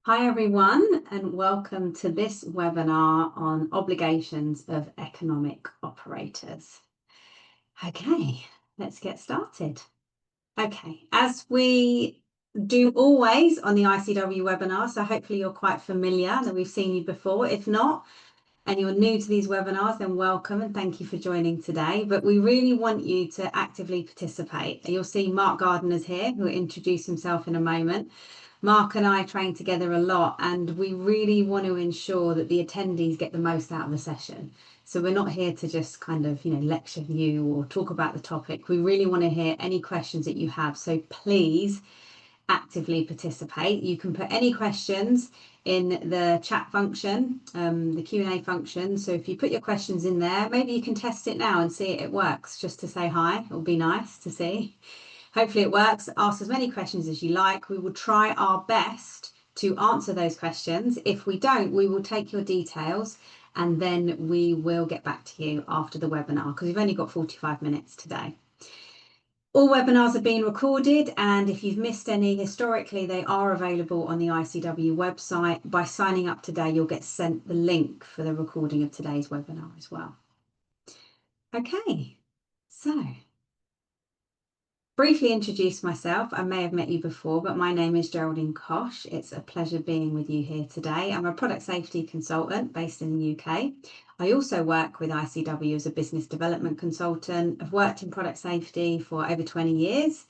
Hi everyone, and welcome to this webinar on obligations of economic operators. Okay, let's get started. Okay, as we do always on the ICW webinar, so hopefully you're quite familiar that we've seen you before. If not, and you're new to these webinars, then welcome and thank you for joining today. But we really want you to actively participate. You'll see Mark Gardner's here, who will introduce himself in a moment. Mark and I train together a lot, and we really want to ensure that the attendees get the most out of the session. So we're not here to just kind of, lecture you or talk about the topic. We really want to hear any questions that you have. So please actively participate. You can put any questions in the chat function, the Q&A function. So if you put your questions in there, maybe you can test it now and see it works, just to say hi. It'll be nice to see. Hopefully it works. Ask as many questions as you like. We will try our best to answer those questions. If we don't, we will take your details and then we will get back to you after the webinar, because we've only got 45 minutes today. All webinars are being recorded, and if you've missed any historically, they are available on the ICW website. By signing up today, you'll get sent the link for the recording of today's webinar as well. Okay, so briefly introduce myself. I may have met you before, but my name is Geraldine Koch. It's a pleasure being with you here today. I'm a product safety consultant based in the UK. I also work with ICW as a business development consultant. I've worked in product safety for over 20 years.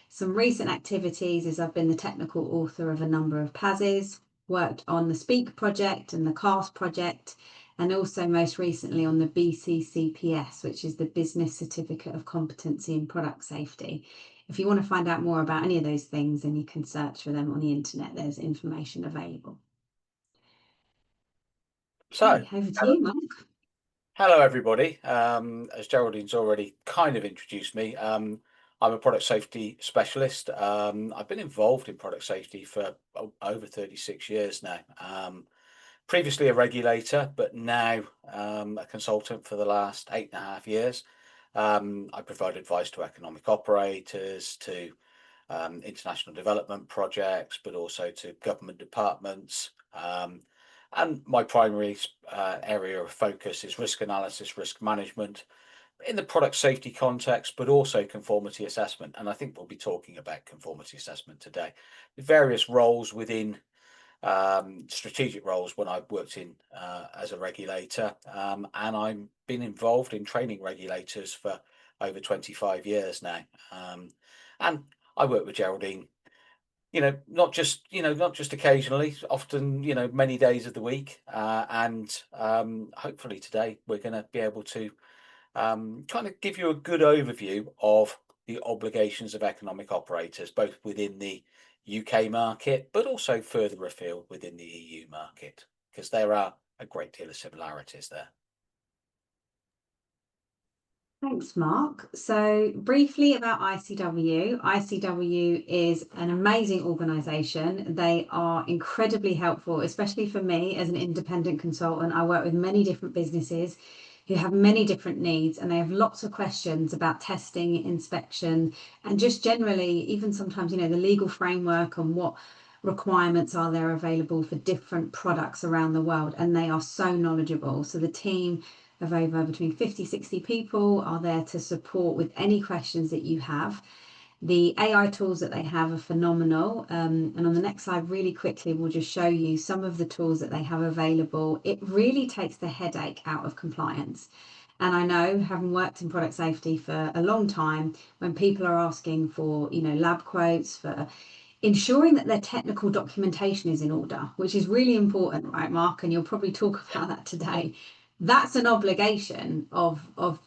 Some recent activities is I've been the technical author of a number of PASs, worked on the SPEAK project and the CAST project, and also most recently on the BCCPS, which is the Business Certificate of Competency in Product Safety. If you want to find out more about any of those things, then you can search for them on the internet. There's information available. So, okay, over to you, Mark. Hello, everybody. As Geraldine's already kind of introduced me, I'm a product safety specialist. I've been involved in product safety for over 36 years now. Previously a regulator, but now a consultant for the last 8.5 years. I provide advice to economic operators, to international development projects, but also to government departments. And my primary area of focus is risk analysis, risk management in the product safety context, but also conformity assessment. And I think we'll be talking about conformity assessment today. The various roles within strategic roles when I've worked in as a regulator, and I've been involved in training regulators for over 25 years now. And I work with Geraldine, not just occasionally, often, many days of the week. And hopefully today we're going to be able to kind of give you a good overview of the obligations of economic operators, both within the UK market, but also further afield within the EU market, because there are a great deal of similarities there. Thanks, Mark. So briefly about ICW. ICW is an amazing organisation. They are incredibly helpful, especially for me as an independent consultant. I work with many different businesses who have many different needs, and they have lots of questions about testing, inspection, and just generally, even sometimes, the legal framework and what requirements are there available for different products around the world. And they are so knowledgeable. So the team of over between 50-60 people are there to support with any questions that you have. The AI tools that they have are phenomenal. And on the next slide, really quickly, we'll just show you some of the tools that they have available. It really takes the headache out of compliance. And I know, having worked in product safety for a long time, when people are asking for, lab quotes, for ensuring that their technical documentation is in order, which is really important, right, Mark? And you'll probably talk about that today. That's an obligation of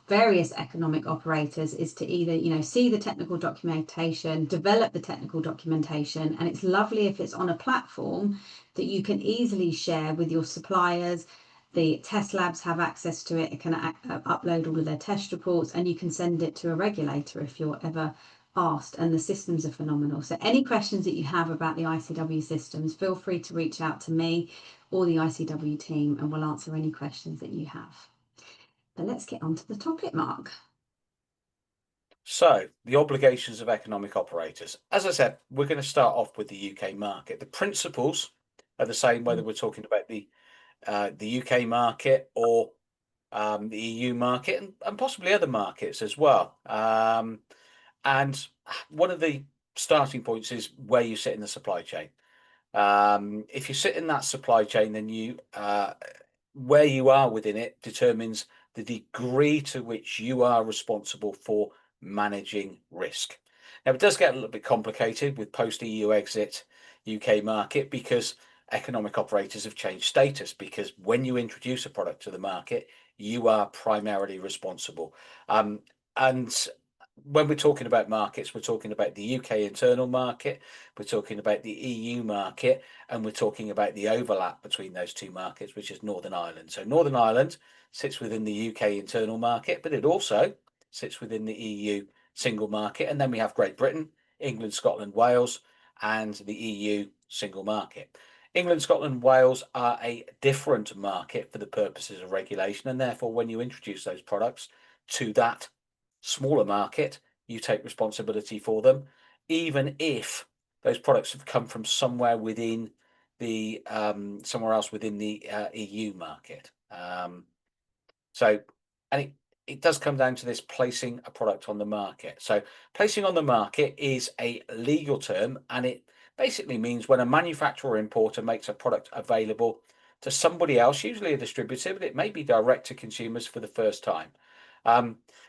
various economic operators, is to either, see the technical documentation, develop the technical documentation, and it's lovely if it's on a platform that you can easily share with your suppliers. The test labs have access to it. It can upload all of their test reports, and you can send it to a regulator if you're ever asked, and the systems are phenomenal. So any questions that you have about the ICW systems, feel free to reach out to me or the ICW team, and we'll answer any questions that you have. But let's get on to the topic, Mark. So, the obligations of economic operators. As I said, we're going to start off with the UK market. The principles are the same, whether we're talking about the UK market or the EU market and possibly other markets as well. And one of the starting points is where you sit in the supply chain. If you sit in that supply chain, then you where you are within it determines the degree to which you are responsible for managing risk. Now, it does get a little bit complicated with post-EU exit UK market because economic operators have changed status, because when you introduce a product to the market, you are primarily responsible. And when we're talking about markets, we're talking about the UK internal market, we're talking about the EU market, and we're talking about the overlap between those two markets, which is Northern Ireland. So Northern Ireland sits within the UK internal market, but it also sits within the EU single market. And then we have Great Britain, England, Scotland, Wales, and the EU single market. England, Scotland, Wales are a different market for the purposes of regulation, and therefore when you introduce those products to that smaller market, you take responsibility for them, even if those products have come from somewhere within the somewhere else within the EU market. So, and it does come down to this placing a product on the market. So placing on the market is a legal term, and it basically means when a manufacturer or importer makes a product available to somebody else, usually a distributor, but it may be direct to consumers for the first time.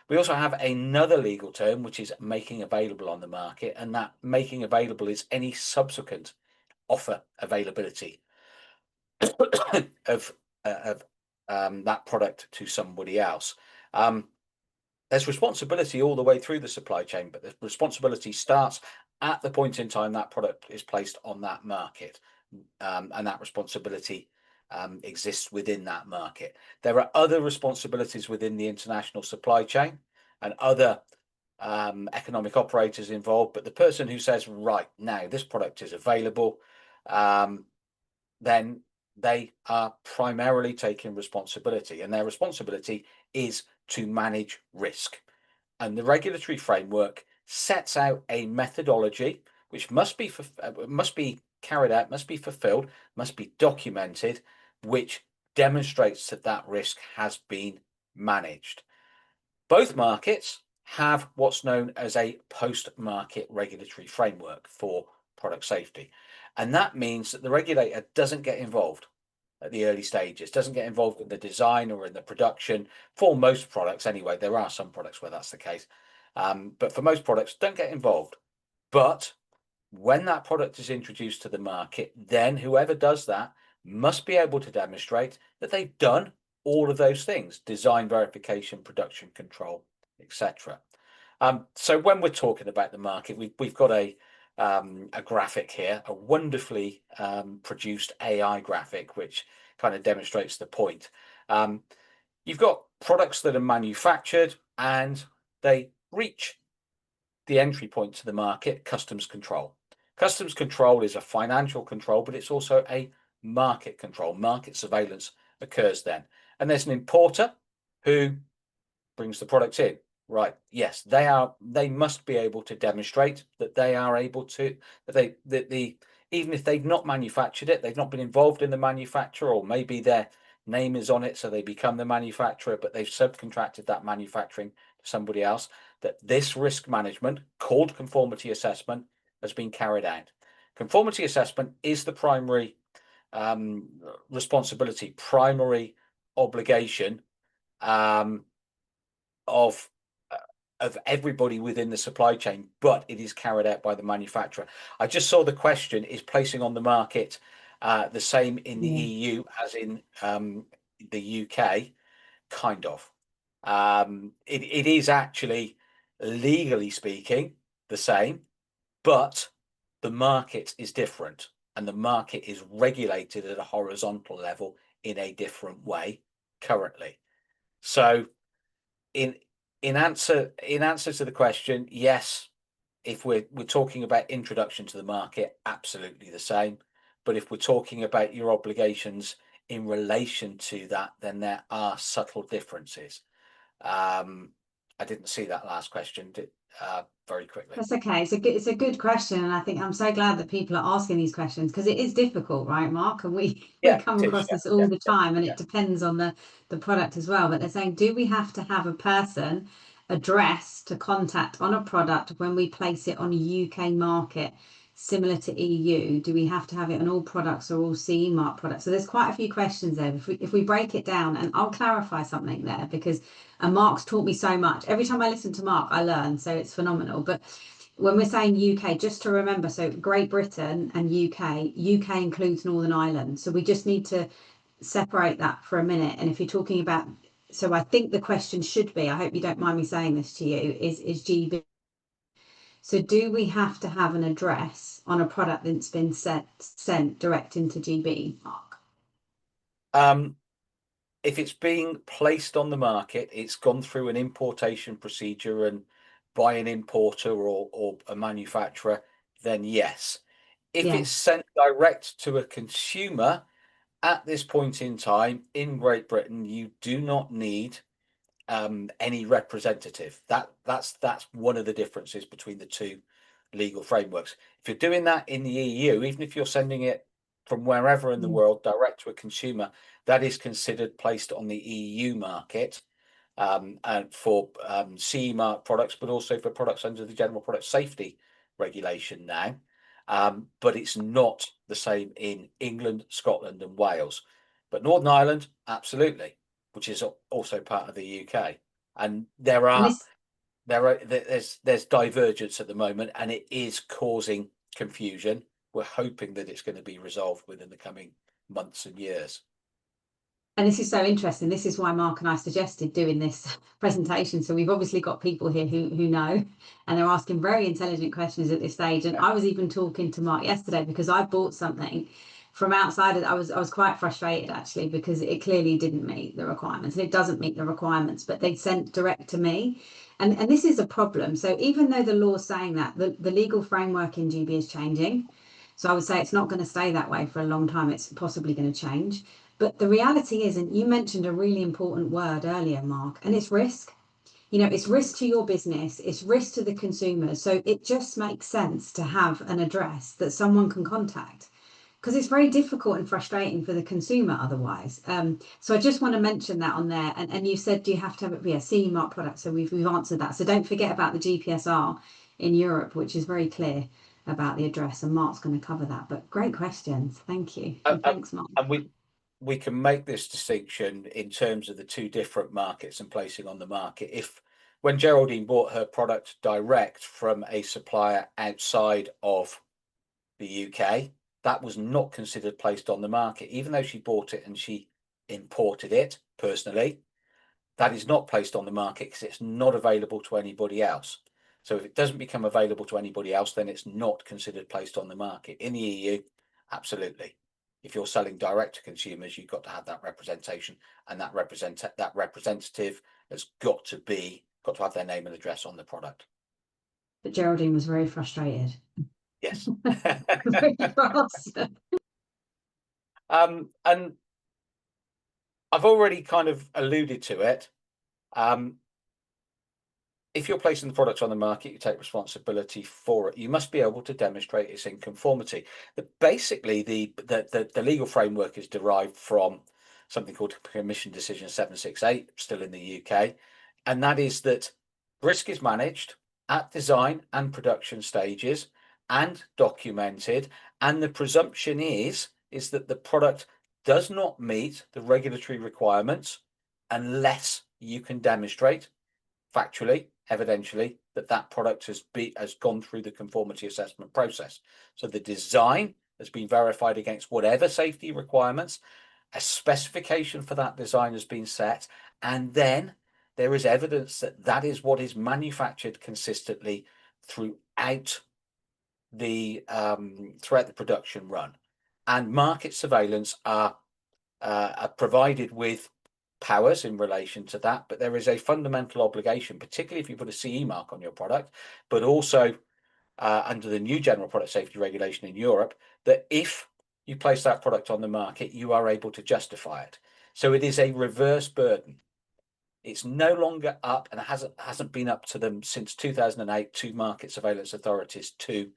We also have another legal term, which is making available on the market, and that making available is any subsequent offer availability of that product to somebody else. There's responsibility all the way through the supply chain, but the responsibility starts at the point in time that product is placed on that market, and that responsibility exists within that market. There are other responsibilities within the international supply chain and other economic operators involved, but the person who says, right now this product is available, then they are primarily taking responsibility, and their responsibility is to manage risk. And the regulatory framework sets out a methodology which must be carried out, must be fulfilled, must be documented, which demonstrates that that risk has been managed. Both markets have what's known as a post-market regulatory framework for product safety. And that means that the regulator doesn't get involved at the early stages, doesn't get involved in the design or in the production for most products anyway. There are some products where that's the case. But for most products, don't get involved. But when that product is introduced to the market, then whoever does that must be able to demonstrate that they've done all of those things: design, verification, production control, etc. So when we're talking about the market, we've got a graphic here, a wonderfully produced AI graphic, which kind of demonstrates the point. You've got products that are manufactured and they reach the entry point to the market, customs control. Customs control is a financial control, but it's also a market control. Market surveillance occurs then. And there's an importer who brings the products in. Right. Yes, they must be able to demonstrate that they are able to, even if they've not manufactured it, they've not been involved in the manufacture, or maybe their name is on it, so they become the manufacturer, but they've subcontracted that manufacturing to somebody else, that this risk management, called conformity assessment, has been carried out. Conformity assessment is the primary responsibility, primary obligation of everybody within the supply chain, but it is carried out by the manufacturer. I just saw the question, is placing on the market the same in the EU as in the UK? Kind of. It is actually, legally speaking, the same, but the market is different, and the market is regulated at a horizontal level in a different way currently. So in answer to the question, yes, if we're talking about introduction to the market, absolutely the same. But if we're talking about your obligations in relation to that, then there are subtle differences. I didn't see that last question. very quickly. That's okay. It's a good question, and I think I'm so glad that people are asking these questions because it is difficult, right, Mark? And we Yeah, come it is. across Yeah, this all yeah, the yeah, time, and yeah. it depends on the product as well. But they're saying, do we have to have a person address to contact on a product when we place it on a UK market similar to EU? Do we have to have it on all products or all CE mark products? So there's quite a few questions there. If we break it down, and I'll clarify something there because and Mark's taught me so much. Every time I listen to Mark, I learn, so it's phenomenal. But when we're saying UK, just to remember, so Great Britain and UK includes Northern Ireland. So we just need to separate that for a minute. And if you're talking about, so I think the question should be, I hope you don't mind me saying this to you, is GB. So do we have to have an address on a product that's been sent direct into GB, Mark? If it's being placed on the market, it's gone through an importation procedure and by an importer or a manufacturer, then yes. If Yeah. it's sent direct to a consumer at this point in time in Great Britain, you do not need any representative. That's one of the differences between the two legal frameworks. If you're doing that in the EU, even if you're sending it from wherever in the world direct to a consumer, that is considered placed on the EU market, and for CE mark products, but also for products under the General Product Safety Regulation now. But it's not the same in England, Scotland, and Wales. But Northern Ireland, absolutely, which is also part of the UK. And And there's divergence at the moment, and it is causing confusion. We're hoping that it's going to be resolved within the coming months and years. And this is so interesting. This is why Mark and I suggested doing this presentation. So we've obviously got people here who know, and they're asking very intelligent questions at this stage. And I was even talking to Mark yesterday because I bought something from outside. I was quite frustrated actually because it clearly didn't meet the requirements, and it doesn't meet the requirements, but they sent direct to me. And this is a problem. So even though the law is saying that, the legal framework in GB is changing. So I would say it's not going to stay that way for a long time. It's possibly going to change. But the reality is, and you mentioned a really important word earlier, Mark, and it's risk. You know, it's risk to your business, it's risk to the consumer. So it just makes sense to have an address that someone can contact because it's very difficult and frustrating for the consumer otherwise. So I just want to mention that on there. And you said, do you have to have a CE mark product? So we've answered that. So don't forget about the GPSR in Europe, which is very clear about the address. And Mark's going to cover that. But great questions. Thank you. And thanks, Mark. And we can make this distinction in terms of the two different markets and placing on the market. If when Geraldine bought her product direct from a supplier outside of the UK, that was not considered placed on the market, even though she bought it and she imported it personally. That is not placed on the market because it's not available to anybody else. So if it doesn't become available to anybody else, then it's not considered placed on the market. In the EU, absolutely. If you're selling direct to consumers, you've got to have that representation, and that representative has got to have their name and address on the product. But Geraldine was very frustrated. Yes. Very cross. And I've already kind of alluded to it. If you're placing the product on the market, you take responsibility for it. You must be able to demonstrate it's in conformity. Basically, the legal framework is derived from something called Commission Decision 768, still in the UK, and that is that risk is managed at design and production stages and documented, and the presumption is that the product does not meet the regulatory requirements unless you can demonstrate factually, evidentially, that product has gone through the conformity assessment process. So the design has been verified against whatever safety requirements, a specification for that design has been set, and then there is evidence that is what is manufactured consistently throughout the production run. And market surveillance are provided with powers in relation to that, but there is a fundamental obligation, particularly if you put a CE mark on your product, but also under the new General Product Safety Regulation in Europe, that if you place that product on the market, you are able to justify it. So it is a reverse burden. It's no longer up, and it hasn't been up to them since 2008 to market surveillance authorities to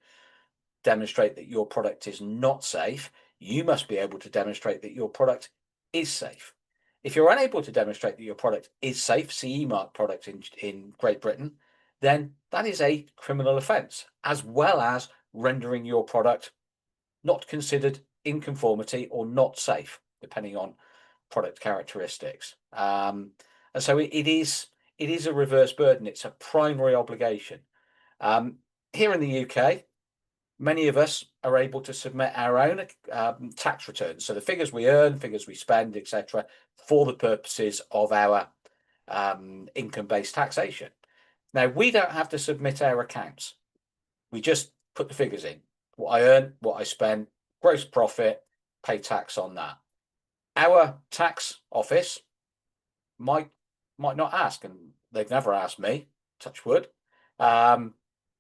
demonstrate that your product is not safe. You must be able to demonstrate that your product is safe. If you're unable to demonstrate that your product is safe, CE mark product in Great Britain, then that is a criminal offence, as well as rendering your product not considered in conformity or not safe, depending on product characteristics. And so it is a reverse burden. It's a primary obligation. Here in the UK, many of us are able to submit our own tax returns. So the figures we earn, figures we spend, etc., for the purposes of our income-based taxation. Now, we don't have to submit our accounts. We just put the figures in. What I earn, what I spend, gross profit, pay tax on that. Our tax office might not ask, and they've never asked me, touch wood, to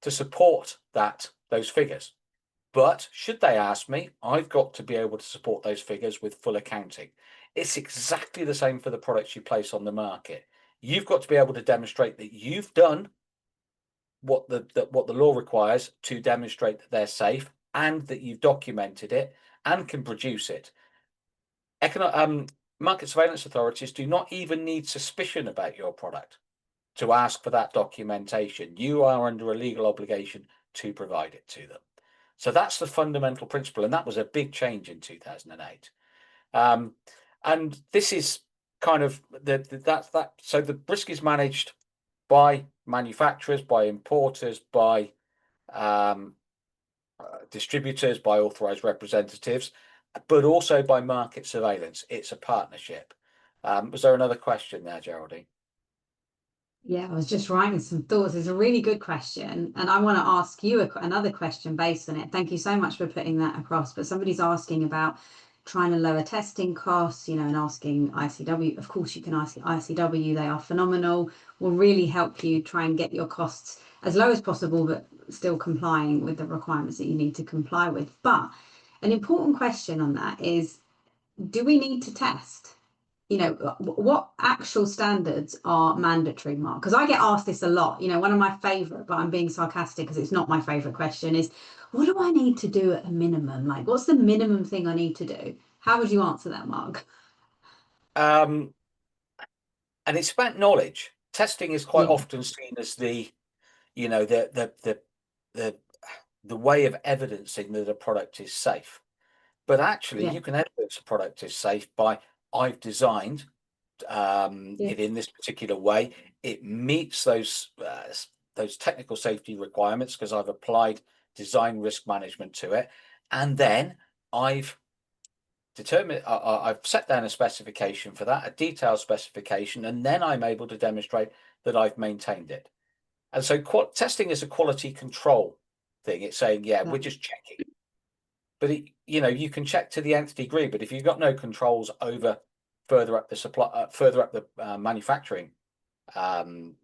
support those figures. But should they ask me, I've got to be able to support those figures with full accounting. It's exactly the same for the products you place on the market. You've got to be able to demonstrate that you've done what the law requires to demonstrate that they're safe, and that you've documented it and can produce it. Market surveillance authorities do not even need suspicion about your product to ask for that documentation. You are under a legal obligation to provide it to them. So that's the fundamental principle, and that was a big change in 2008. And this is kind of so the risk is managed by manufacturers, by importers, by distributors, by authorized representatives, but also by market surveillance. It's a partnership. Was there another question there, Geraldine? Yeah, I was just writing some thoughts. It's a really good question, and I want to ask you another question based on it. Thank you so much for putting that across. But somebody's asking about trying to lower testing costs, and asking ICW. Of course, you can ask ICW. They are phenomenal. Will really help you try and get your costs as low as possible, but still complying with the requirements that you need to comply with. But an important question on that is, do we need to test? What actual standards are mandatory, Mark? Because I get asked this a lot. One of my favorite, but I'm being sarcastic because it's not my favorite question, is what do I need to do at a minimum? Like, what's the minimum thing I need to do? How would you answer that, Mark? And it's about knowledge. Testing is quite often seen as the way of evidencing that a product is safe. But actually, you can evidence a product is safe by, I've designed it in this particular way. It meets those technical safety requirements because I've applied design risk management to it, and then I've determined, I've set down a specification for that, a detailed specification, and then I'm able to demonstrate that I've maintained it. And so testing is a quality control thing. It's saying, we're just checking. But you can check to the nth degree. But if you've got no controls over further up the supply, further up the manufacturing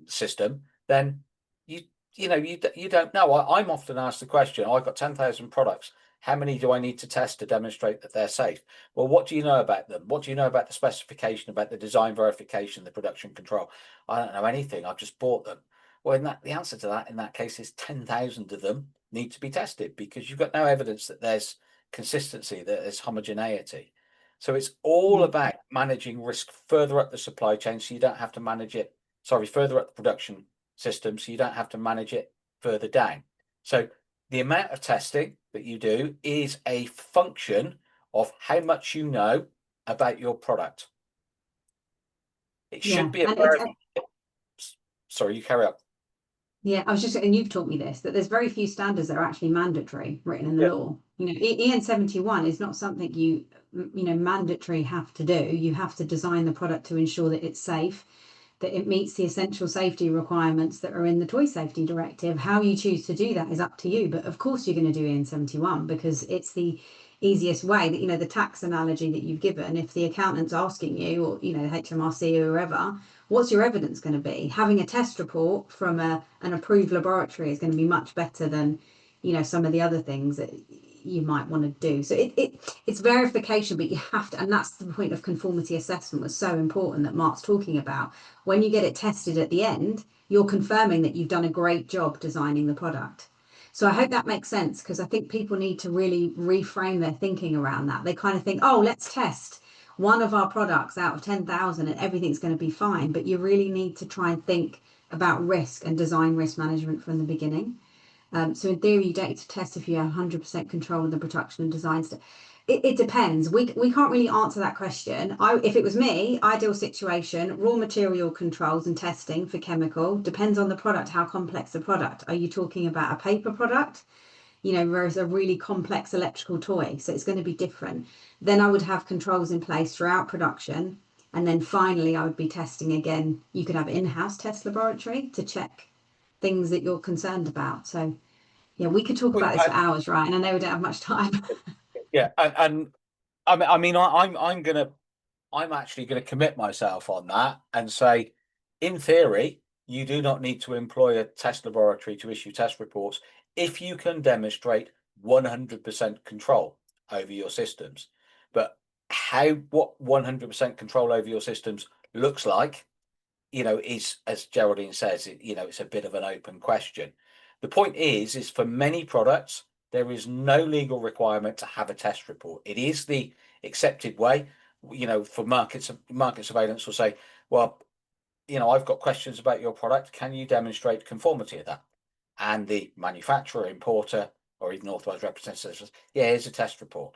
system, then you don't know. I'm often asked the question: I've got 10,000 products. How many do I need to test to demonstrate that they're safe? Well, what do you know about them? What do you know about the specification, about the design verification, the production control? I don't know anything. I've just bought them. Well, the answer to that in that case is 10,000 of them need to be tested, because you've got no evidence that there's consistency, that there's homogeneity. So it's all about managing risk further up the supply chain, so you don't have to manage it, further up the production system, so you don't have to manage it further down. So the amount of testing that you do is a function of how much you know about your product. It should be a very... Sorry, you carry on. Yeah, I was just, and you've taught me this, that there's very few standards that are actually mandatory written in the law. EN 71 is not something you mandatory have to do. You have to design the product to ensure that it's safe, that it meets the essential safety requirements that are in the Toy Safety Directive. How you choose to do that is up to you. But of course you're going to do EN 71 because it's the easiest way. That the tax analogy that you've given, if the accountant's asking you, or HMRC or whoever, what's your evidence going to be? Having a test report from an approved laboratory is going to be much better than some of the other things that you might want to do. So it's verification, but you have to, and that's the point of conformity assessment was so important that Mark's talking about. When you get it tested at the end, you're confirming that you've done a great job designing the product. So I hope that makes sense, because I think people need to really reframe their thinking around that. They kind of think, oh, let's test one of our products out of 10,000 and everything's going to be fine. But you really need to try and think about risk and design risk management from the beginning. So in theory, you don't need to test if you have 100% control of the production and design stuff. It depends. We can't really answer that question. If it was me, ideal situation, raw material controls and testing for chemical depends on the product, how complex the product. Are you talking about a paper product? Whereas a really complex electrical toy, so it's going to be different. Then I would have controls in place throughout production. And then finally, I would be testing again. You could have in-house test laboratory to check things that you're concerned about. So yeah, we could talk about this for hours, right? And I know we don't have much time. Yeah, and I mean, I'm actually gonna commit myself on that and say, in theory, you do not need to employ a test laboratory to issue test reports if you can demonstrate 100% control over your systems. But what 100% control over your systems looks like, is, as Geraldine says, it's a bit of an open question. The point is for many products, there is no legal requirement to have a test report. It is the accepted way. For market surveillance will say, well, I've got questions about your product. Can you demonstrate conformity of that? And the manufacturer, importer, or even authorized representative says, yeah, here's a test report.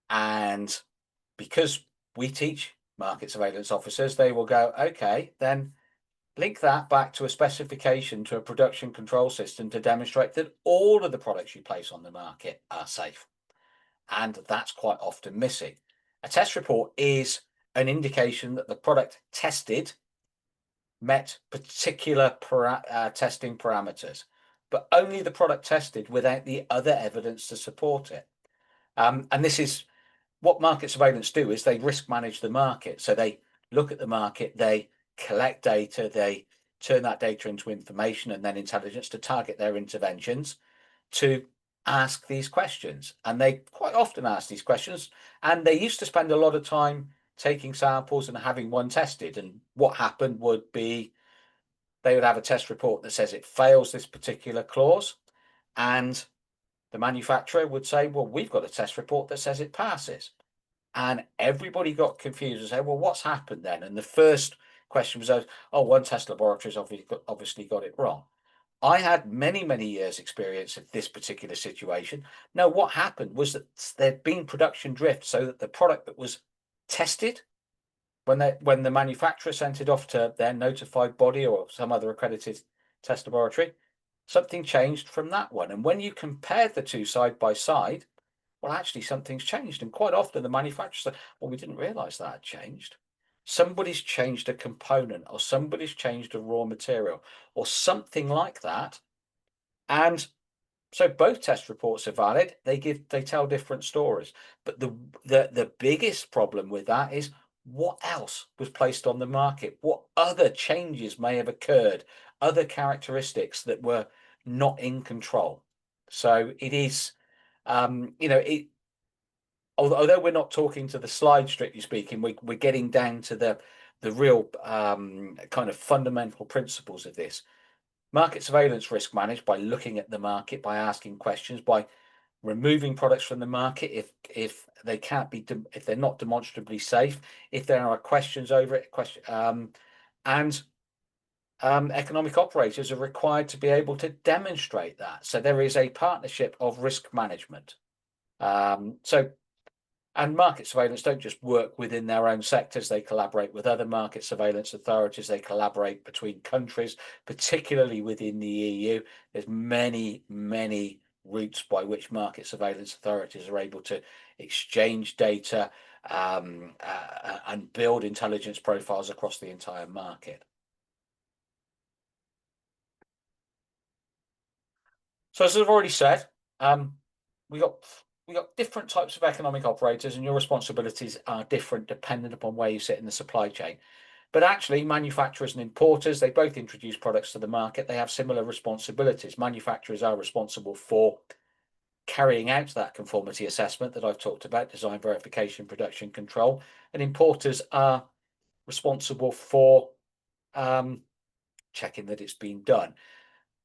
And because we teach market surveillance officers, they will go, okay, then link that back to a specification to a production control system to demonstrate that all of the products you place on the market are safe. And that's quite often missing. A test report is an indication that the product tested met particular testing parameters, but only the product tested without the other evidence to support it. And this is what market surveillance do, is they risk manage the market. So they look at the market, they collect data, they turn that data into information and then intelligence to target their interventions, to ask these questions. And they quite often ask these questions, and they used to spend a lot of time taking samples and having one tested. And what happened would be they would have a test report that says it fails this particular clause, and the manufacturer would say, well, we've got a test report that says it passes. And everybody got confused and said, well, what's happened then? And the first question was, oh, one test laboratory has obviously got it wrong. I had many, many years experience of this particular situation. No, what happened was that there'd been production drift, so that the product that was tested, when the manufacturer sent it off to their notified body or some other accredited test laboratory, something changed from that one. And when you compared the two side by side, well, actually something's changed. And quite often the manufacturer said, well, we didn't realize that had changed. Somebody's changed a component, or somebody's changed a raw material, or something like that. And so both test reports are valid. They tell different stories. But the biggest problem with that is, what else was placed on the market? What other changes may have occurred? Other characteristics that were not in control. So it is, although we're not talking to the slide, strictly speaking, we're getting down to the real kind of fundamental principles of this. Market surveillance risk managed by looking at the market, by asking questions, by removing products from the market if they can't be, if they're not demonstrably safe, if there are questions over it, and economic operators are required to be able to demonstrate that. So there is a partnership of risk management. And market surveillance don't just work within their own sectors, they collaborate with other market surveillance authorities, they collaborate between countries, particularly within the EU. There's many, many routes by which market surveillance authorities are able to exchange data and build intelligence profiles across the entire market. So as I've already said, we got different types of economic operators, and your responsibilities are different depending upon where you sit in the supply chain. But actually, manufacturers and importers, they both introduce products to the market. They have similar responsibilities. Manufacturers are responsible for carrying out that conformity assessment that I've talked about, design verification, production control, and importers are responsible for checking that it's been done.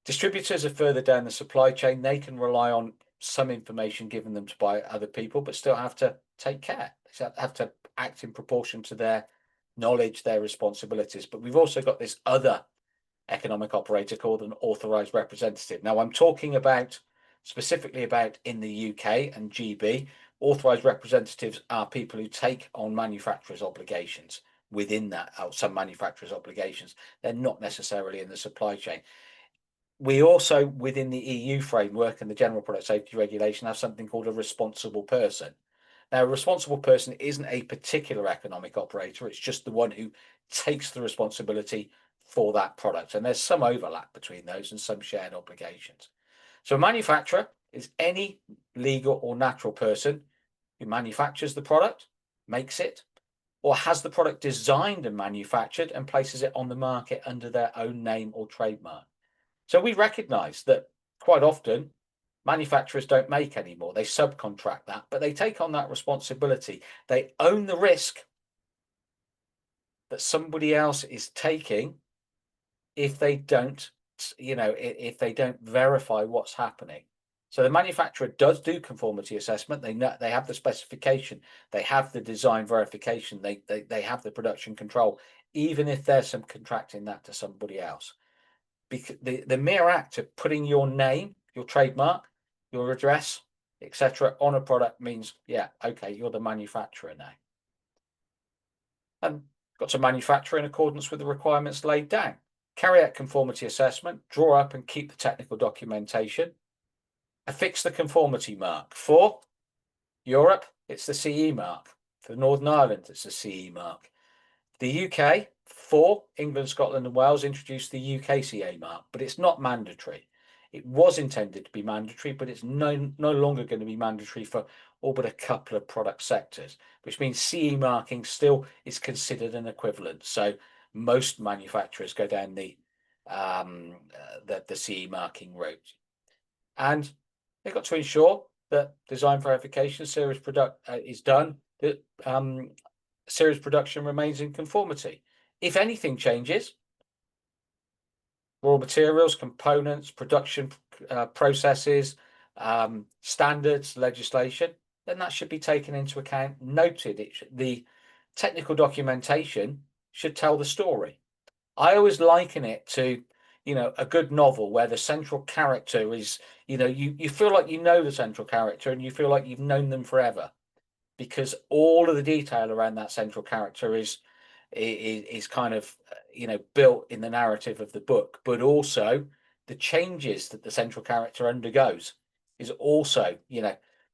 Distributors are further down the supply chain. They can rely on some information given them by other people, but still have to take care. They have to act in proportion to their knowledge, their responsibilities. But we've also got this other economic operator called an authorized representative. Now, I'm talking about specifically about in the UK and GB. Authorized representatives are people who take on manufacturers' obligations within that, some manufacturers' obligations. They're not necessarily in the supply chain. We also, within the EU framework and the General Product Safety Regulation, have something called a responsible person. Now, a responsible person isn't a particular economic operator. It's just the one who takes the responsibility for that product. And there's some overlap between those and some shared obligations. So a manufacturer is any legal or natural person who manufactures the product, makes it, or has the product designed and manufactured and places it on the market under their own name or trademark. So we recognize that quite often manufacturers don't make anymore. They subcontract that, but they take on that responsibility. They own the risk that somebody else is taking if they don't, if they don't verify what's happening. So the manufacturer does do conformity assessment. They have the specification, they have the design verification, they have the production control, even if there's some contracting that to somebody else. Because the mere act of putting your name, your trademark, your address, etc., on a product means, yeah, okay, you're the manufacturer now. And got to manufacture in accordance with the requirements laid down. Carry out conformity assessment, draw up and keep the technical documentation, affix the conformity mark. For Europe, it's the CE mark. For Northern Ireland, it's the CE mark. The UK, for England, Scotland and Wales, introduced the UKCA mark, but it's not mandatory. It was intended to be mandatory, but it's no longer going to be mandatory for all but a couple of product sectors, which means CE marking still is considered an equivalent. So most manufacturers go down the CE marking route. And they've got to ensure that design verification series is done, that series production remains in conformity. If anything changes, raw materials, components, production processes, standards, legislation, then that should be taken into account, noted. The technical documentation should tell the story. I always liken it to, a good novel where the central character is, you feel like you know the central character and you feel like you've known them forever, because all of the detail around that central character is kind of, built in the narrative of the book, but also the changes that the central character undergoes is also,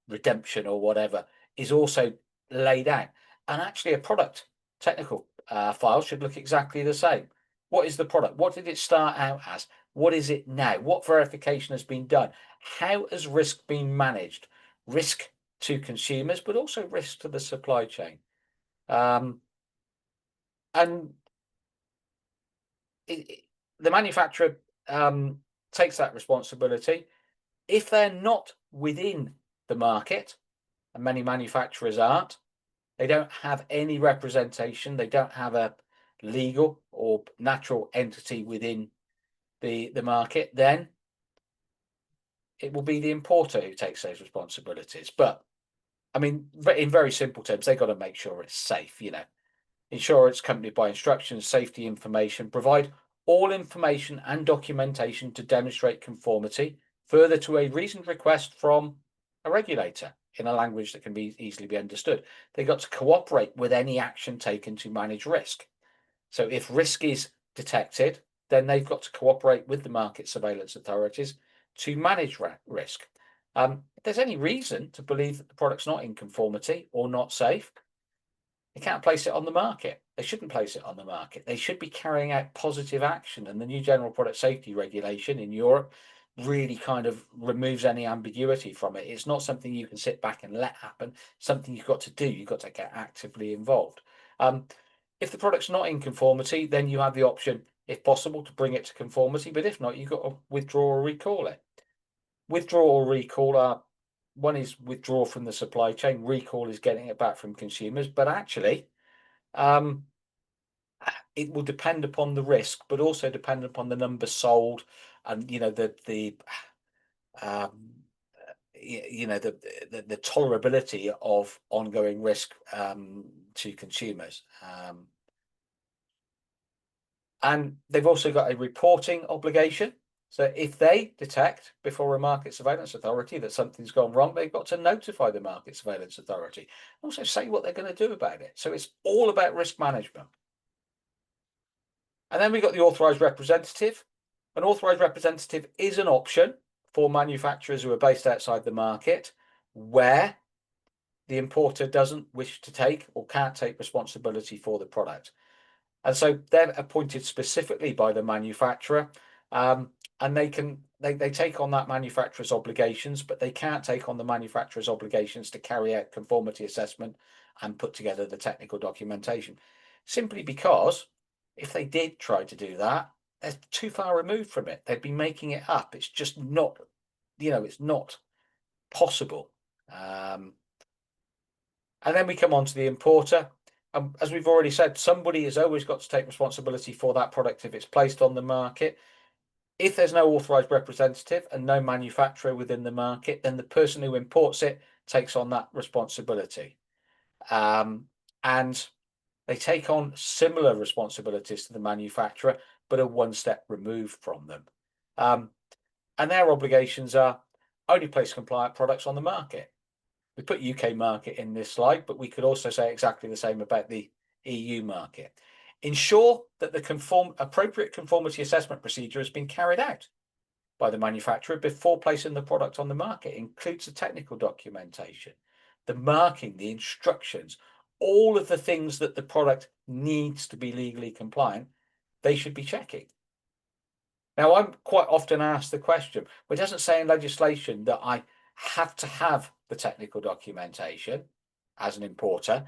redemption or whatever, is also laid out. And actually a product technical file should look exactly the same. What is the product? What did it start out as? What is it now? What verification has been done? How has risk been managed? Risk to consumers, but also risk to the supply chain. And the manufacturer takes that responsibility. If they're not within the market, and many manufacturers aren't, they don't have any representation, they don't have a legal or natural entity within the market, then it will be the importer who takes those responsibilities. But I mean, in very simple terms, they've got to make sure it's safe, ensure it's accompanied by instructions, safety information, provide all information and documentation to demonstrate conformity, further to a reasoned request from a regulator in a language that can be easily be understood. They've got to cooperate with any action taken to manage risk. So if risk is detected, then they've got to cooperate with the market surveillance authorities to manage risk. If there's any reason to believe that the product's not in conformity or not safe, they can't place it on the market. They shouldn't place it on the market. They should be carrying out positive action. And the new General Product Safety Regulation in Europe really kind of removes any ambiguity from it. It's not something you can sit back and let happen. It's something you've got to do. You've got to get actively involved. If the product's not in conformity, then you have the option, if possible, to bring it to conformity. But if not, you've got to withdraw or recall it. Withdraw or recall are one is withdraw from the supply chain, recall is getting it back from consumers, but actually it will depend upon the risk, but also depend upon the number sold, and the tolerability of ongoing risk to consumers. And they've also got a reporting obligation. So if they detect before a market surveillance authority that something's gone wrong, they've got to notify the market surveillance authority, also say what they're going to do about it. So it's all about risk management. And then we've got the authorized representative. An authorized representative is an option for manufacturers who are based outside the market, where the importer doesn't wish to take or can't take responsibility for the product. And so they're appointed specifically by the manufacturer, and they take on that manufacturer's obligations, but they can't take on the manufacturer's obligations to carry out conformity assessment and put together the technical documentation, simply because if they did try to do that, they're too far removed from it. They'd be making it up. It's just not, it's not possible. And then we come on to the importer. As we've already said, somebody has always got to take responsibility for that product if it's placed on the market. If there's no authorized representative and no manufacturer within the market, then the person who imports it takes on that responsibility. And they take on similar responsibilities to the manufacturer, but are one step removed from them. And their obligations are only place compliant products on the market. We put UK market in this slide, but we could also say exactly the same about the EU market. Ensure that the appropriate conformity assessment procedure has been carried out by the manufacturer before placing the product on the market. It includes the technical documentation, the marking, the instructions, all of the things that the product needs to be legally compliant, they should be checking. Now, I'm quite often asked the question, but it doesn't say in legislation that I have to have the technical documentation as an importer,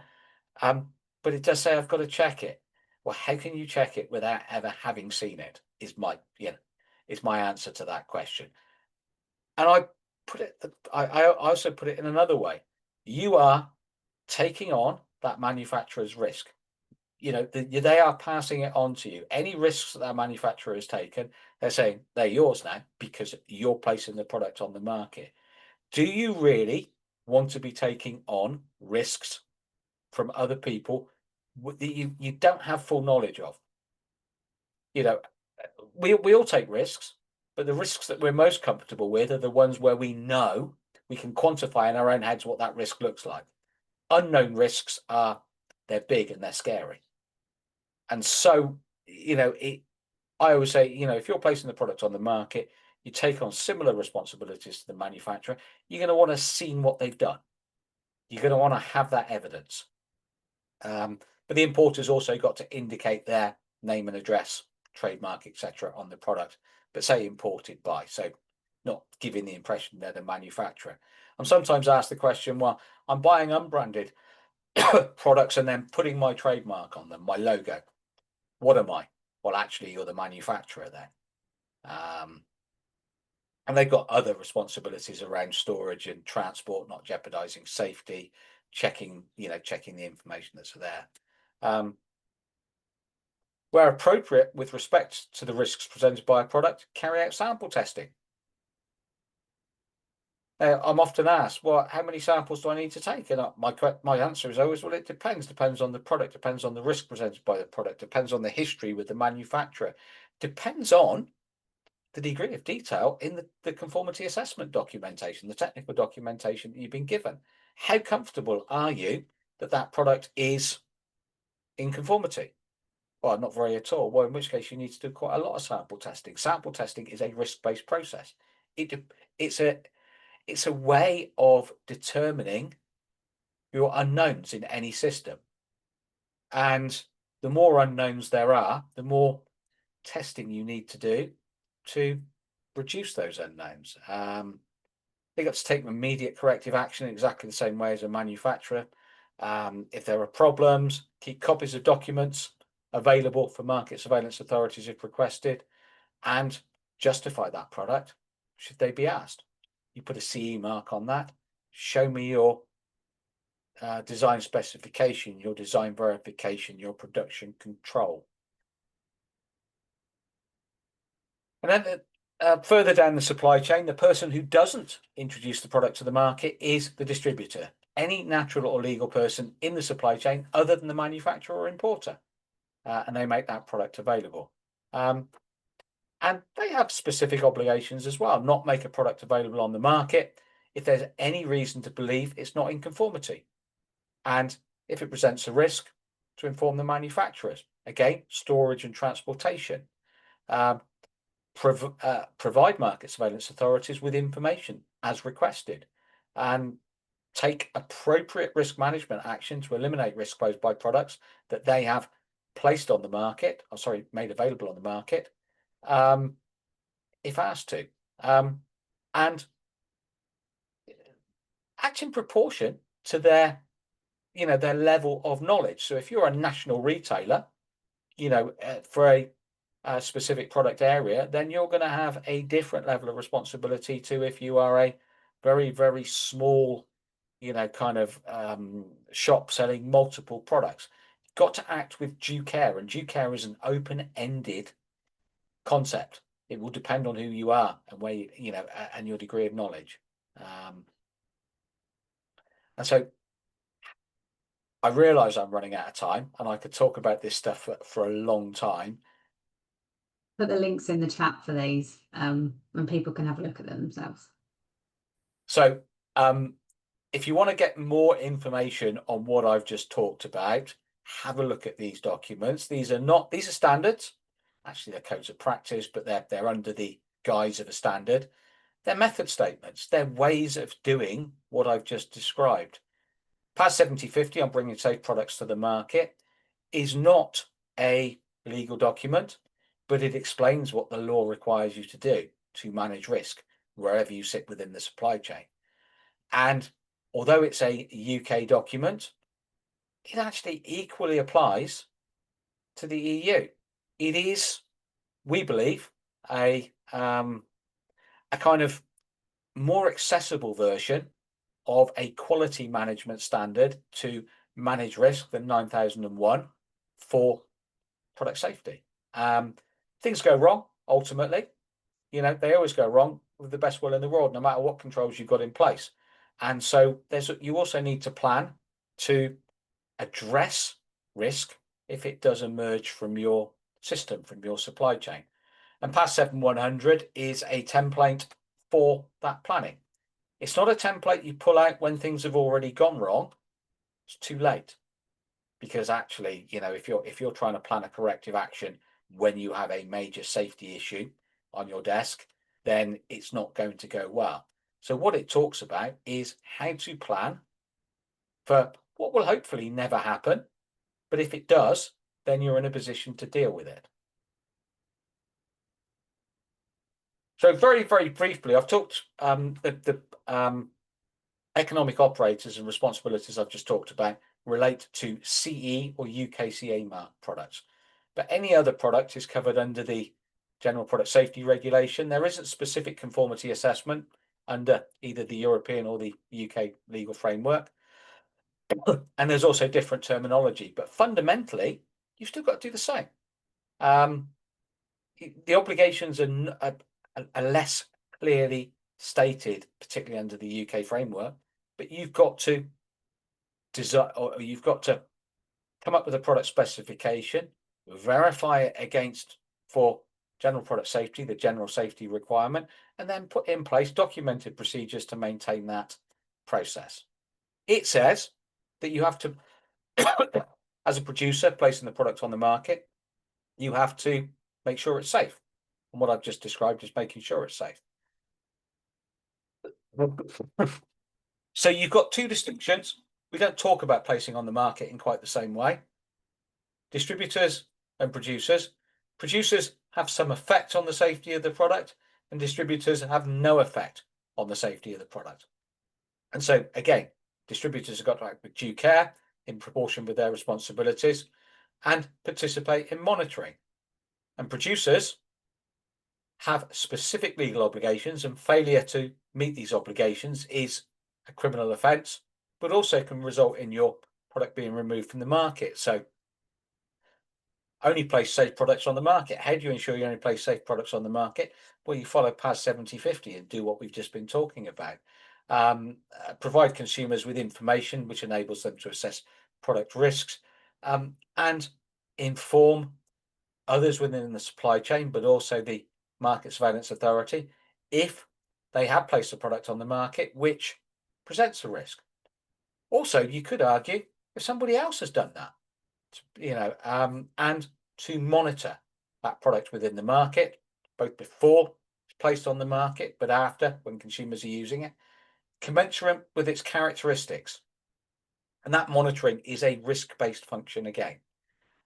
but it does say I've got to check it. Well, how can you check it without ever having seen it? Is my answer to that question. And I also put it in another way. You are taking on that manufacturer's risk. They are passing it on to you. Any risks that manufacturer has taken, they're saying they're yours now because you're placing the product on the market. Do you really want to be taking on risks from other people that you don't have full knowledge of? We all take risks, but the risks that we're most comfortable with are the ones where we know we can quantify in our own heads what that risk looks like. Unknown risks they're big and they're scary. And so, I always say, if you're placing the product on the market, you take on similar responsibilities to the manufacturer, you're going to want to see what they've done. You're going to want to have that evidence. But the importer's also got to indicate their name and address, trademark, etc. on the product, but say imported by, so not giving the impression they're the manufacturer. I'm sometimes asked the question, well, I'm buying unbranded products and then putting my trademark on them, my logo. What am I? Well, actually, you're the manufacturer then. And they've got other responsibilities around storage and transport, not jeopardizing safety, checking the information that's there. Where appropriate, with respect to the risks presented by a product, carry out sample testing. I'm often asked, well, how many samples do I need to take? And my answer is always, well, it depends. Depends on the product, depends on the risk presented by the product, depends on the history with the manufacturer, depends on the degree of detail in the conformity assessment documentation, the technical documentation that you've been given. How comfortable are you that that product is in conformity? Well, not very at all. Well, in which case you need to do quite a lot of sample testing. Sample testing is a risk-based process. It's a way of determining your unknowns in any system. And the more unknowns there are, the more testing you need to do to reduce those unknowns. They've got to take immediate corrective action in exactly the same way as a manufacturer. If there are problems, keep copies of documents available for market surveillance authorities if requested, and justify that product should they be asked. You put a CE mark on that, show me your design specification, your design verification, your production control. And then further down the supply chain, the person who doesn't introduce the product to the market is the distributor, any natural or legal person in the supply chain other than the manufacturer or importer, and they make that product available. And they have specific obligations as well, not make a product available on the market if there's any reason to believe it's not in conformity. And if it presents a risk, to inform the manufacturers. Again, storage and transportation. Provide market surveillance authorities with information as requested, and take appropriate risk management action to eliminate risk posed by products that they have placed on the market, or sorry, made available on the market, if asked to, and act in proportion to their, their level of knowledge. So if you're a national retailer, for a specific product area, then you're going to have a different level of responsibility to if you are a very, very small, kind of shop selling multiple products. You've got to act with due care, and due care is an open-ended concept. It will depend on who you are and where and your degree of knowledge. And so I realize I'm running out of time, and I could talk about this stuff for a long time. Put the links in the chat for these, and people can have a look at them themselves. So if you want to get more information on what I've just talked about, have a look at these documents. These are standards. Actually, they're codes of practice, but they're under the guise of a standard. They're method statements. They're ways of doing what I've just described. PAS 7050 on bringing safe products to the market is not a legal document, but it explains what the law requires you to do to manage risk wherever you sit within the supply chain. And although it's a UK document, it actually equally applies to the EU. It is, we believe, a kind of more accessible version of a quality management standard to manage risk than 9001 for product safety. Things go wrong, ultimately. They always go wrong with the best will in the world, no matter what controls you've got in place. And so you also need to plan to address risk if it does emerge from your system, from your supply chain. And PAS 7100 is a template for that planning. It's not a template you pull out when things have already gone wrong. It's too late, because actually, if you're trying to plan a corrective action when you have a major safety issue on your desk, then it's not going to go well. So what it talks about is how to plan for what will hopefully never happen, but if it does, then you're in a position to deal with it. So very, very briefly, I've talked the economic operators and responsibilities I've just talked about relate to CE or UKCA mark products, but any other product is covered under the General Product Safety Regulation. There isn't specific conformity assessment under either the European or the UK legal framework, and there's also different terminology, but fundamentally you've still got to do the same. The obligations are less clearly stated, particularly under the UK framework, but you've got to design, or you've got to come up with a product specification, verify it against, for general product safety, the general safety requirement, and then put in place documented procedures to maintain that process. It says that you have to, as a producer placing the product on the market, you have to make sure it's safe. And what I've just described is making sure it's safe. So you've got two distinctions. We don't talk about placing on the market in quite the same way. Distributors and producers. Producers have some effect on the safety of the product, and distributors have no effect on the safety of the product. And so again, distributors have got to act with due care in proportion with their responsibilities and participate in monitoring. And producers have specific legal obligations, and failure to meet these obligations is a criminal offence, but also can result in your product being removed from the market. So only place safe products on the market. How do you ensure you only place safe products on the market? Well, you follow PAS 7050 and do what we've just been talking about. Provide consumers with information which enables them to assess product risks, and inform others within the supply chain, but also the Market Surveillance Authority, if they have placed a product on the market which presents a risk. Also, you could argue if somebody else has done that, and to monitor that product within the market, both before it's placed on the market, but after, when consumers are using it, commensurate with its characteristics. And that monitoring is a risk-based function again.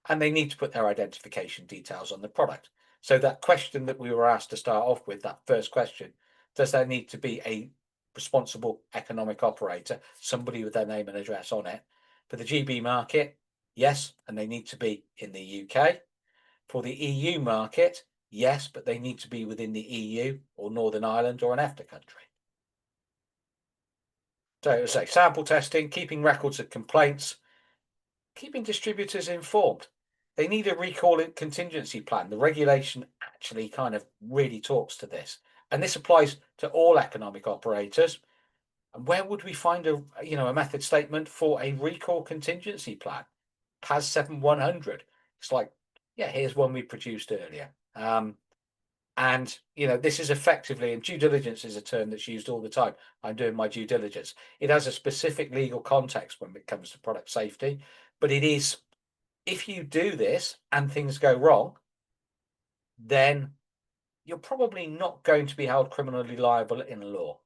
And they need to put their identification details on the product. So that question that we were asked to start off with, that first question, does there need to be a responsible economic operator, somebody with their name and address on it? For the GB market, yes, and they need to be in the UK. For the EU market, yes, but they need to be within the EU or Northern Ireland or an EFTA country. So as I say, sample testing, keeping records of complaints, keeping distributors informed. They need a recall contingency plan. The regulation actually kind of really talks to this. And this applies to all economic operators. And where would we find a method statement for a recall contingency plan? PAS 7100. It's like, yeah, here's one we produced earlier. And this is effectively, and due diligence is a term that's used all the time. I'm doing my due diligence. It has a specific legal context when it comes to product safety, but it is, if you do this and things go wrong, then you're probably not going to be held criminally liable in law.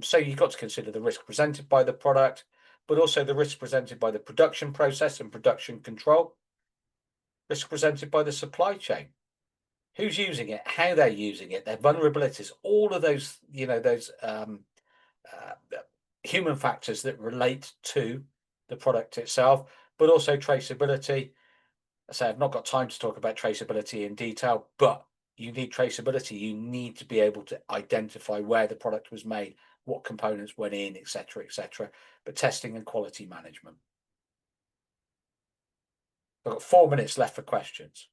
So you've got to consider the risk presented by the product, but also the risk presented by the production process and production control, risk presented by the supply chain, who's using it, how they're using it, their vulnerabilities, all of those, human factors that relate to the product itself, but also traceability. I say I've not got time to talk about traceability in detail, but you need traceability. You need to be able to identify where the product was made, what components went in, etc., etc. But testing and quality management. I've got 4 minutes left for questions.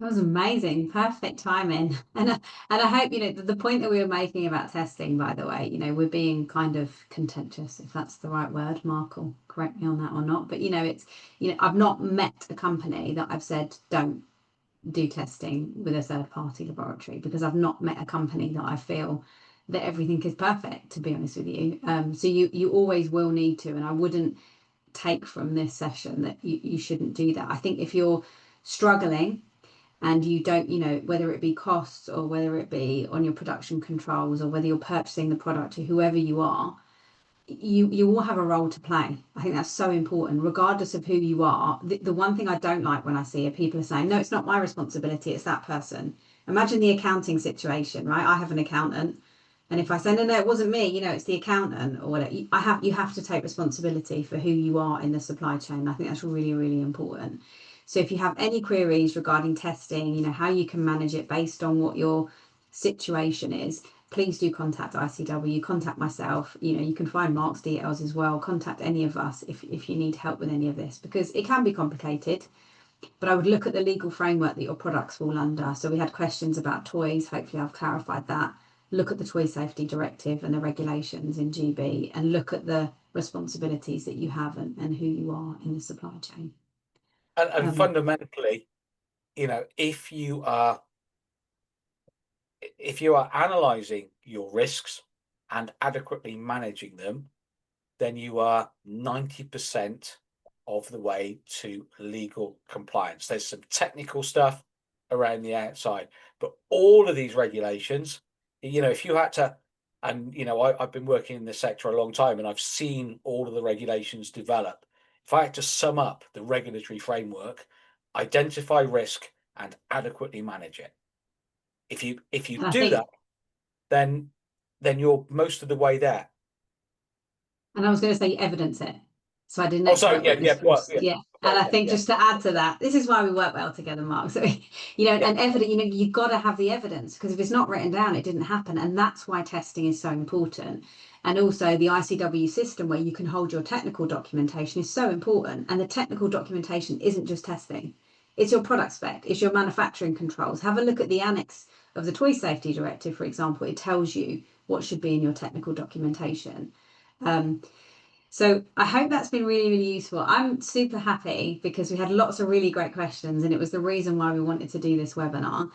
That was amazing. Perfect timing. And I hope, the point that we were making about testing, by the way, we're being kind of contentious, if that's the right word. Mark will correct me on that or not. But, I've not met a company that I've said don't do testing with a third party laboratory, because I've not met a company that I feel that everything is perfect, to be honest with you. So you always will need to, and I wouldn't take from this session that you shouldn't do that. I think if you're struggling and you don't, whether it be costs or whether it be on your production controls or whether you're purchasing the product to whoever you are, you all have a role to play. I think that's so important, regardless of who you are. The one thing I don't like when I see it, people are saying, no, it's not my responsibility, it's that person. Imagine the accounting situation, right? I have an accountant, and if I say, no, it wasn't me, it's the accountant or whatever, you have to take responsibility for who you are in the supply chain. I think that's really, really important. So if you have any queries regarding testing, how you can manage it based on what your situation is, please do contact ICW, contact myself. You can find Mark's details as well. Contact any of us if you need help with any of this, because it can be complicated. But I would look at the legal framework that your products fall under. So we had questions about toys. Hopefully I've clarified that. Look at the Toy Safety Directive and the regulations in GB, and look at the responsibilities that you have and who you are in the supply chain. And fundamentally, if you are analysing your risks and adequately managing them, then you are 90% of the way to legal compliance. There's some technical stuff around the outside, but all of these regulations, if you had to, and I've been working in this sector a long time, and I've seen all of the regulations develop. If I had to sum up the regulatory framework, identify risk and adequately manage it. If you do that, then you're most of the way there. And I was going to say evidence it. So I didn't Oh, expect sorry. what this was. Yeah. And Sorry, I think yeah. just to add to that, this is why we work well together, Mark. So, and evidence, you've got to have the evidence, because if it's not written down, it didn't happen. And that's why testing is so important. And also the ICW system where you can hold your technical documentation is so important. And the technical documentation isn't just testing. It's your product spec, it's your manufacturing controls. Have a look at the annex of the Toy Safety Directive, for example. It tells you what should be in your technical documentation. So I hope that's been really, really useful. I'm super happy because we had lots of really great questions, and it was the reason why we wanted to do this webinar.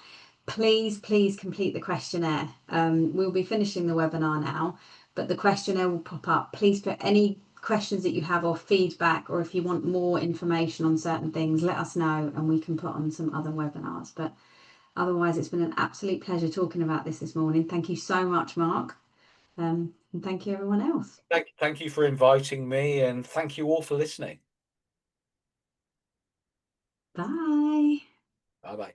Please complete the questionnaire. We'll be finishing the webinar now, but the questionnaire will pop up. Please put any questions that you have or feedback, or if you want more information on certain things, let us know and we can put on some other webinars. But otherwise, it's been an absolute pleasure talking about this morning. Thank you so much, Mark. And thank you everyone else. Thank you for inviting me, and thank you all for listening. Bye. Bye bye.